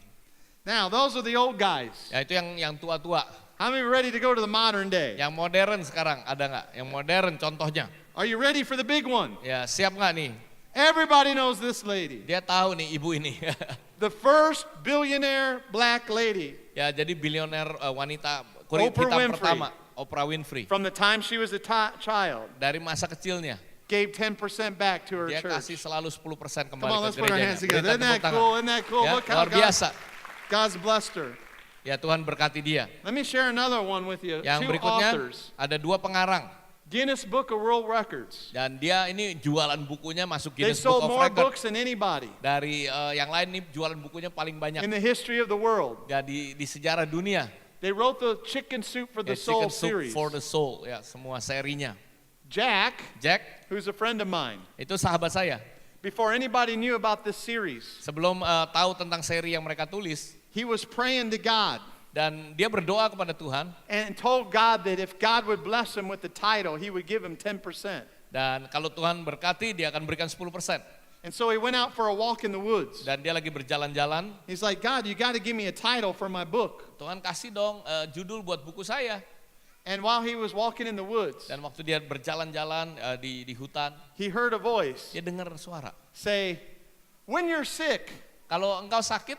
Now, those are the old guys. Ya itu yang tua-tua. How many are ready to go to the modern day? Yang modern sekarang ada nggak? Yang modern contohnya. Are you ready for the big one? Ya siap nggak nih? Everybody knows this lady. Dia tahu nih ibu ini. The first billionaire black lady. Ya jadi bilioner wanita kulit Oprah hitam Winfrey. pertama, Oprah Winfrey. From the time she was a child, Dari masa kecilnya gave 10% back to her dia church. kasih selalu 10% Come kembali on, ke let's put our gerejanya. hands together. Berikan Isn't that tepuk tangan. cool? Isn't that cool? Ya, Look how luar biasa. God's blessed her. Ya Tuhan berkati dia. Let me share another one with you. Yang Two berikutnya authors. ada 2 pengarang. Guinness Book of World Records. Dan dia ini jualan bukunya masuk They Guinness Book sold of more Records. books than anybody Dari yang lain nih jualan bukunya paling banyak in the history of the world. ya di sejarah dunia. They wrote the Chicken Soup for the Ya, Soul Chicken Soup series. for the Soul ya semua serinya. Jack, Jack who's a friend of mine, itu sahabat saya. before anybody knew about this series, Sebelum tahu tentang seri yang mereka tulis he was praying to God dan dia berdoa kepada Tuhan and told God that if God would bless him with the title, he would give him 10%. dan kalau Tuhan berkati dia akan berikan 10%. And so he went out for a walk in the woods. Dan dia lagi berjalan-jalan, He's like, God, you got to give me a title for my book. Tuhan kasih dong judul buat buku saya. And while he was walking in the woods, Dan waktu dia berjalan-jalan di hutan, he heard a voice dia dengar suara. say, when you're sick, Kalau engkau sakit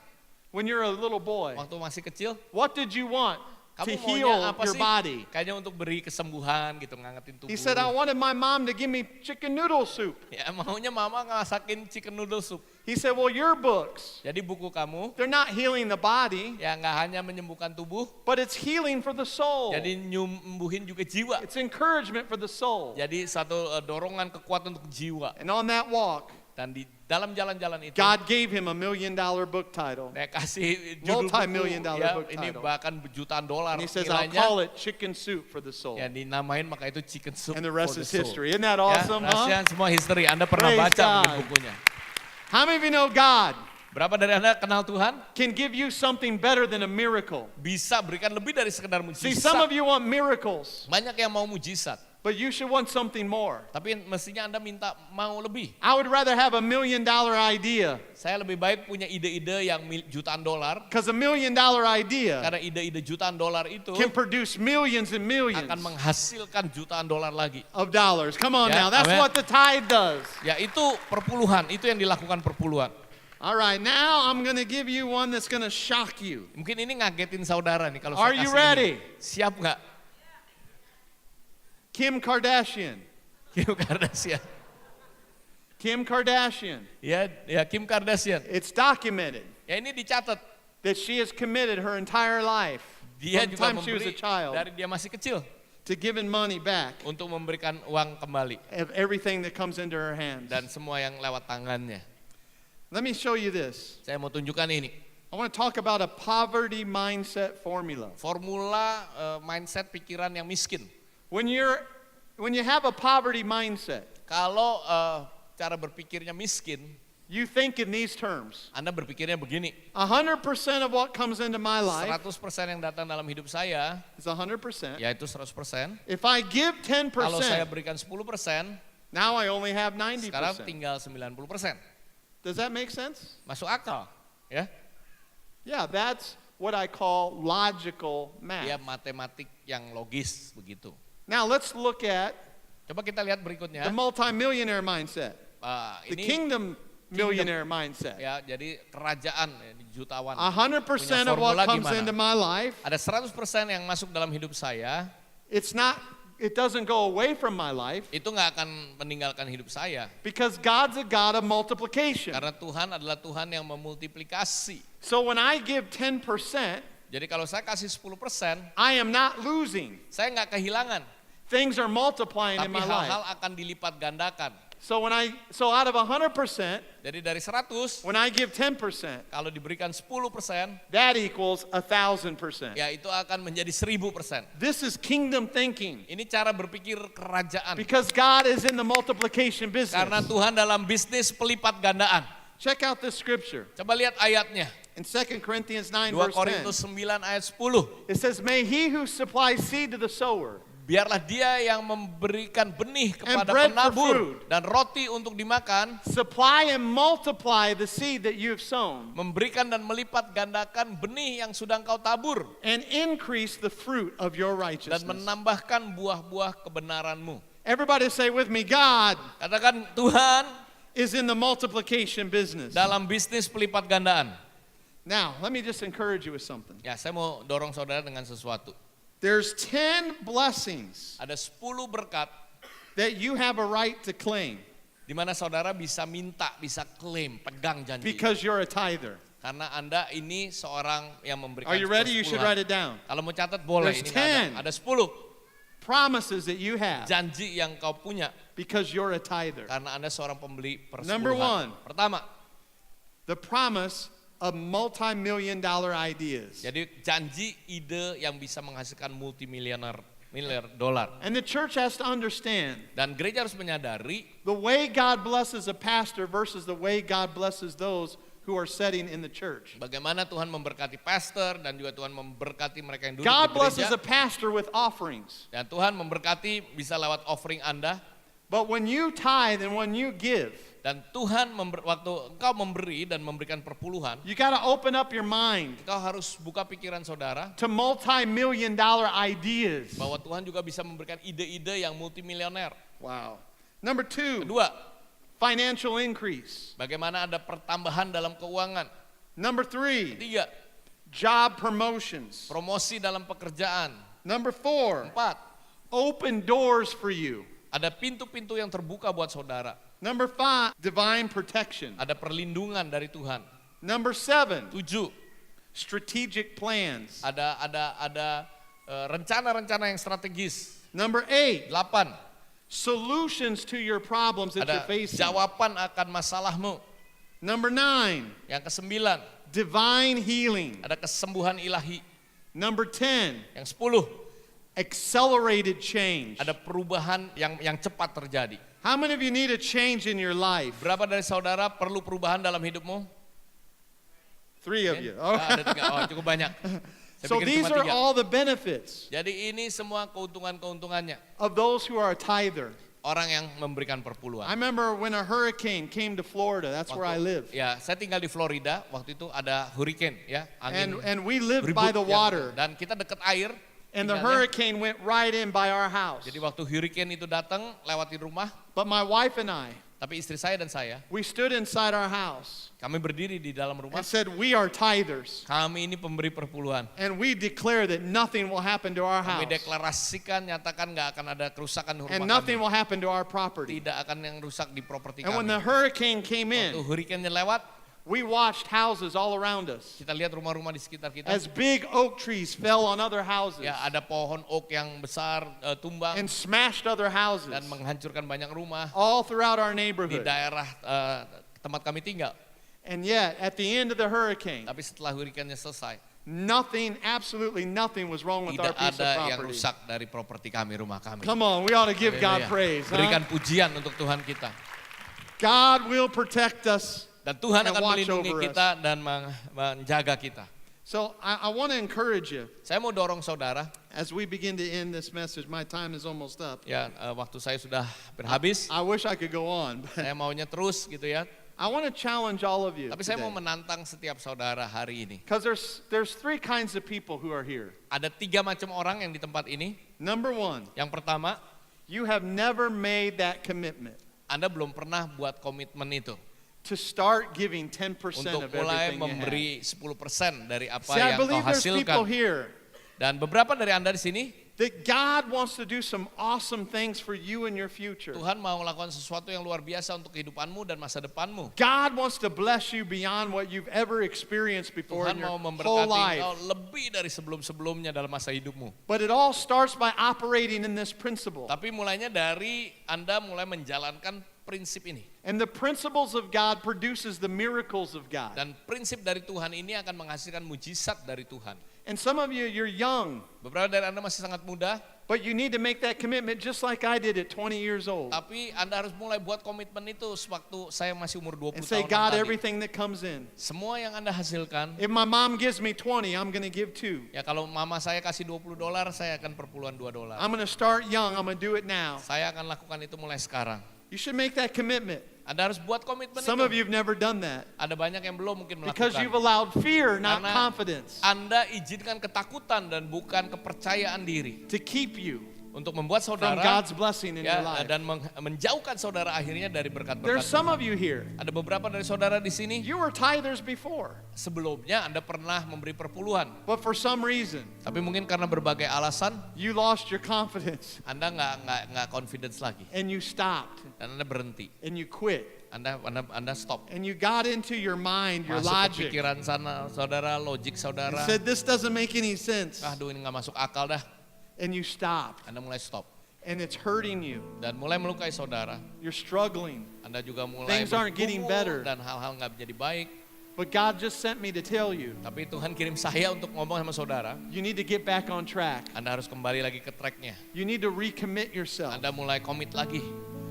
when you're a little boy, waktu masih kecil, what did you want to kamu heal maunya apa your sih? body? Kayaknya untuk beri kesembuhan gitu, ngangetin tubuh. He said, I wanted my mom to give me chicken noodle soup. Ya maunya mama ngasakin chicken noodle soup. He said, well, your books, Jadi buku kamu they're not healing the body, ya nggak hanya menyembuhkan tubuh, but it's healing for the soul. jadi nyembuhin juga jiwa. It's encouragement for the soul. Jadi satu dorongan kekuatan untuk jiwa. And on that walk, Dan di dalam jalan-jalan itu, God gave him $1 million book title. dia kasih judul Multi-million buku, dollar ya, book ini title. bahkan jutaan dolar And he says, I'll nilainya. call it Chicken Soup for the Soul. Ya dinamain maka itu chicken soup And the for rest the is soul. history. Isn't that Ya, awesome, huh? rahasiaan semua history. Anda pernah Praise baca mungkin God. bukunya. How many of you know God Berapa dari Anda kenal Tuhan? can give you something better than a miracle? Bisa berikan lebih dari sekedar See, some of mujizat. you want miracles, Banyak yang mau mujizat, but you should want something more. tapi mestinya Anda minta mau lebih. I would rather have $1 million idea, Saya lebih baik punya ide-ide yang jutaan dolar, because $1 million idea karena ide-ide jutaan dolar itu can produce millions and millions akan menghasilkan jutaan dolar lagi. of dollars. Come on Yeah, now, that's amen. what the tithe does. Ya itu perpuluhan, itu yang dilakukan perpuluhan. All right, now I'm going to give you one that's going to shock you. Mungkin ini ngagetin saudara nih kalau Are saya you kasih ready? ini. Siap nggak? Kim Kardashian. Kim Kardashian. Kim Kardashian. Ya Kim Kardashian. It's documented Ya ini dicatat. that she has committed her entire life Dia from the juga time she was a memberi child dari dia masih kecil to giving money back untuk memberikan uang kembali of everything that comes into her hands. dan semua yang lewat tangannya. Let me show you this. Saya mau tunjukkan ini. I want to talk about a poverty mindset formula. Formula mindset pikiran yang miskin. When you have a poverty mindset, Kalau cara berpikirnya miskin, you think in these terms. Anda berpikirnya begini. 100% of what comes into my life 100% yang datang dalam hidup saya, is 100%. yaitu 100%. If I give Kalau saya 10%, berikan 10%, now I only have sekarang 90%. tinggal 90%. Does that make sense? Masuk akal, ya? Yeah, that's what I call logical Ya math. matematik yang logis begitu. Now let's look at Coba kita lihat berikutnya. the multimillionaire mindset, the Ini kingdom millionaire mindset. ya jadi kerajaan ya, jutawan. 100% of what formula comes gimana? into my life, Ada 100% yang masuk dalam hidup saya, it's not it doesn't go away from my life. Itu nggak akan meninggalkan hidup saya. Because God's a God of multiplication. Karena Tuhan adalah Tuhan yang memultiplikasi. So when I give 10%, Jadi kalau saya kasih 10%, I am not losing. saya nggak kehilangan. Things are multiplying in Tapi my hal-hal life. akan dilipat gandakan. So out of 100%, Jadi dari 100, when I give 10%, kalau diberikan 10%, that equals 1,000%. ya itu akan menjadi 1000%. This is kingdom thinking. Ini cara berpikir kerajaan. Because God is in the multiplication Karena business. Tuhan dalam bisnis pelipat gandaan. Check out this scripture. Coba lihat ayatnya. In 2 Corinthians 9 2 verse Korintus 10, 9 ayat 10. it says, may he who supplies seed to the sower Biarlah dia yang memberikan benih kepada bread for penabur food. dan roti untuk dimakan, supply and multiply the seed that you have sown memberikan dan melipat gandakan benih yang sudah engkau tabur, and increase the fruit of your dan righteousness. menambahkan buah-buah kebenaranmu. Everybody say with me, God Katakan, Tuhan is in the multiplication business. dalam bisnis pelipat gandaan. Now, let me just encourage you with something. Ya, saya mau dorong saudara dengan sesuatu. There's 10 blessings Ada 10 berkat that you have a right to claim di mana saudara bisa minta, bisa klaim, pegang janji. because you're a tither. Karena Anda ini seorang yang memberikan Are you ready? You should write it down. Kalau mau catat boleh, There's ini nggak 10. ada 10 Promises that you have janji yang kau punya because you're a tither. karena Anda seorang pembeli persepuluhan. Number 1. Pertama, The promise of multi-million dollar ideas. jadi janji ide yang bisa menghasilkan miliar dolar. And the church has to understand Dan gereja harus menyadari the way God blesses a pastor versus the way God blesses those who are sitting in the church. bagaimana Tuhan memberkati pastor dan juga Tuhan memberkati mereka yang duduk God di blesses gereja. a pastor with offerings. Dan Tuhan memberkati bisa lewat offering Anda. But when you tithe and when you give, Dan Tuhan waktu engkau memberi dan memberikan perpuluhan, you got to open up your mind engkau harus buka pikiran saudara to multi-million dollar ideas. bahwa Tuhan juga bisa memberikan ide-ide yang multimilioner. Wow. Number 2, Kedua, financial increase. bagaimana ada pertambahan dalam keuangan. Number 3, Ketiga, job promotions. promosi dalam pekerjaan. Number 4, 4, open doors for you. ada pintu-pintu yang terbuka buat saudara. Number 5, divine protection. Ada perlindungan dari Tuhan. Number 7, 7, strategic plans. ada rencana-rencana yang strategis. Number 8, 8, solutions to your problems that ada you're facing. jawaban akan masalahmu. Number 9, Yang ke-9, divine healing. ada kesembuhan ilahi. Number 10, Yang 10, accelerated change. ada perubahan yang cepat terjadi. How many of you need a change in your life? Berapa dari saudara perlu perubahan dalam hidupmu? 3 of you. Ada 3, oh cukup banyak. Saya So pikir these cuma are 3. all the benefits Jadi ini semua keuntungan-keuntungannya. of those who are a tither. Orang yang memberikan I perpuluhan. remember when a hurricane came to Florida. That's where I live. Ya, saya tinggal di Florida. Waktu itu ada hurricane, ya, angin And we lived ribut by the yang- water. dan kita dekat air. And the tinggalnya. hurricane went right in by our house. Jadi waktu hurricane itu datang lewati rumah, But my wife and I, tapi istri saya dan saya, we stood inside our house kami berdiri di dalam rumah. and said, we are tithers. Kami ini pemberi perpuluhan. And we declare that nothing will happen to our Kami house. deklarasikan, nyatakan nggak akan ada kerusakan di rumah And nothing kami. will happen to our property. Tidak akan yang rusak di properti And when kami. the hurricane came Waktu in, hurricane-nya lewat, we watched houses all around us kita lihat rumah-rumah di sekitar kita. as big oak trees fell on other houses Ya, ada pohon oak yang besar tumbang and smashed other houses dan menghancurkan banyak rumah all throughout our di neighborhood. daerah tempat kami tinggal. And yet, at the end of the hurricane, Tapi setelah hurricane-nya selesai, absolutely nothing was wrong with our tidak piece of ada yang property. rusak dari properti kami, rumah kami. Come on, we ought to give God Haleluya. praise. Huh? Berikan pujian untuk Tuhan kita. God will protect us. Dan Tuhan And akan watch melindungi over us. kita dan menjaga kita. So I want to encourage you Saya mau dorong saudara, as we begin to end this message. My time is almost up. ya waktu saya sudah berhabis. I wish I could go on, but Saya maunya terus gitu ya. I want to challenge all of you. Tapi saya mau menantang setiap saudara hari ini. Because there's 3 kinds of people who are here. Ada 3 macam orang yang di tempat ini. Number 1, Yang pertama, you have never made that commitment Anda belum pernah buat komitmen itu to start giving 10% untuk of mulai everything you have. memberi 10% dari apa See, I yang kau believe there's people hasilkan. here Dan beberapa dari Anda di sini that God wants to do some awesome things for you in your future. Tuhan mau melakukan sesuatu yang luar biasa untuk kehidupanmu dan masa depanmu. God wants to bless you beyond what you've ever experienced before Tuhan in your mau whole memberkati life. engkau lebih dari sebelum-sebelumnya dalam masa hidupmu. But it all starts by operating in this principle. Tapi mulainya dari Anda mulai menjalankan prinsip ini. And the principles of God produces the miracles of God. Dan prinsip dari Tuhan ini akan menghasilkan mujizat dari Tuhan. And some of you, you're young, Beberapa dari Anda masih sangat muda, but you need to make that commitment just like I did at 20 years old. tapi Anda harus mulai buat komitmen itu sewaktu saya masih umur 20 And say, tahun God, tadi. everything that comes in. Semua yang Anda hasilkan, If my mom gives me 20, I'm going to give 2. ya kalau mama saya kasih $20, saya akan perpuluhan $2. I'm going to start young. I'm going to do it now. Saya akan lakukan itu mulai sekarang. You should make that commitment. Anda harus buat komitmen Some itu. of you have never done that Ada banyak yang belum mungkin because you've melakukan. allowed fear, not Karena confidence, Anda izinkan ketakutan dan bukan kepercayaan diri to keep you untuk membuat from saudara God's blessing in your ya, life. dan menjauhkan saudara akhirnya dari berkat-berkat. There's some of you here, Ada beberapa dari saudara di sini you were tithers before, sebelumnya Anda pernah memberi perpuluhan, but for some reason, tapi mungkin karena berbagai alasan you lost your confidence Anda nggak confidence lagi and you stopped dan Anda berhenti, and you quit Anda stop. and you got into your mind, your Masuk ke logic, pikiran saudara, logik and saudara. said, this doesn't make any sense, Aduh ini nggak masuk akal dah. and you stopped, Anda mulai stop and it's hurting you. dan mulai melukai saudara. You're struggling, Anda juga mulai Things aren't getting better. dan hal-hal nggak jadi baik. but God just sent me to tell you, Tapi Tuhan kirim saya untuk ngomong sama saudara. you need to get back on track. Anda harus kembali lagi ke tracknya. You need to recommit yourself. Anda mulai komit lagi.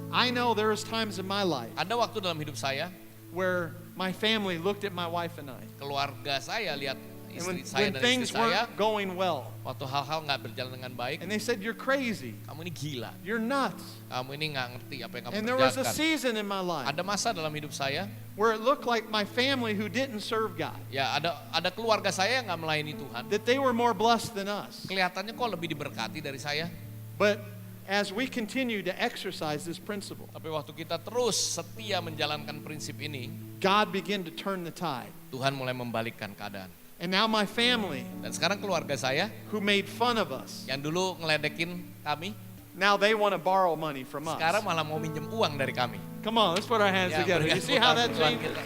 I know there was times in my life Ada waktu dalam hidup saya, where my family looked at my wife and I. keluarga saya lihat And istri when, saya when dan things istri saya, weren't going well, waktu hal-hal nggak berjalan dengan baik, and they said, you're crazy, kamu ini gila, you're nuts. kamu ini nggak ngerti apa yang kamu And there was a kerjakan. season in my life Ada masa dalam hidup saya, where it looked like my family who didn't serve God, ya ada keluarga saya yang nggak melayani Tuhan. that they were more blessed than us. Kelihatannya kok lebih diberkati dari saya. But as we continue to exercise this principle, Tapi waktu kita terus setia menjalankan prinsip ini, God began to turn the tide. Tuhan mulai membalikkan keadaan. And now my family, Dan sekarang keluarga saya who made fun of us, yang dulu ngeledekin kami, now they want to borrow money from us. sekarang malah mau minjem uang dari kami. Come on, let's put our hands together. You see how that Tuhan changes? kita.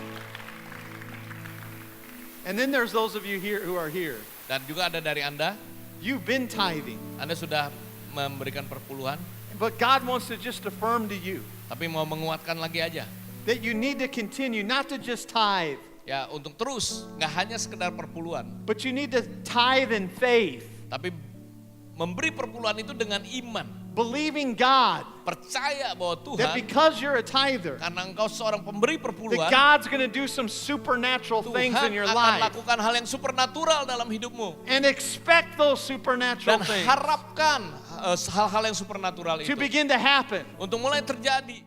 And then there's those of you here who are here. Dan juga ada dari Anda, You've been tithing, Anda sudah memberikan perpuluhan, but God wants to just affirm to you tapi mau menguatkan lagi aja. that you need to continue not to just tithe, Ya untuk terus, nggak hanya sekedar perpuluhan, but you need to tithe in faith, tapi memberi perpuluhan itu dengan iman. believing God Percaya bahwa that Tuhan, because you're a tither, karena engkau seorang pemberi that perpuluhan, God's going to do some supernatural things in Tuhan your akan life. lakukan hal yang supernatural dalam hidupmu. And expect those supernatural Dan things harapkan hal-hal yang supernatural to itu begin to happen. untuk mulai terjadi.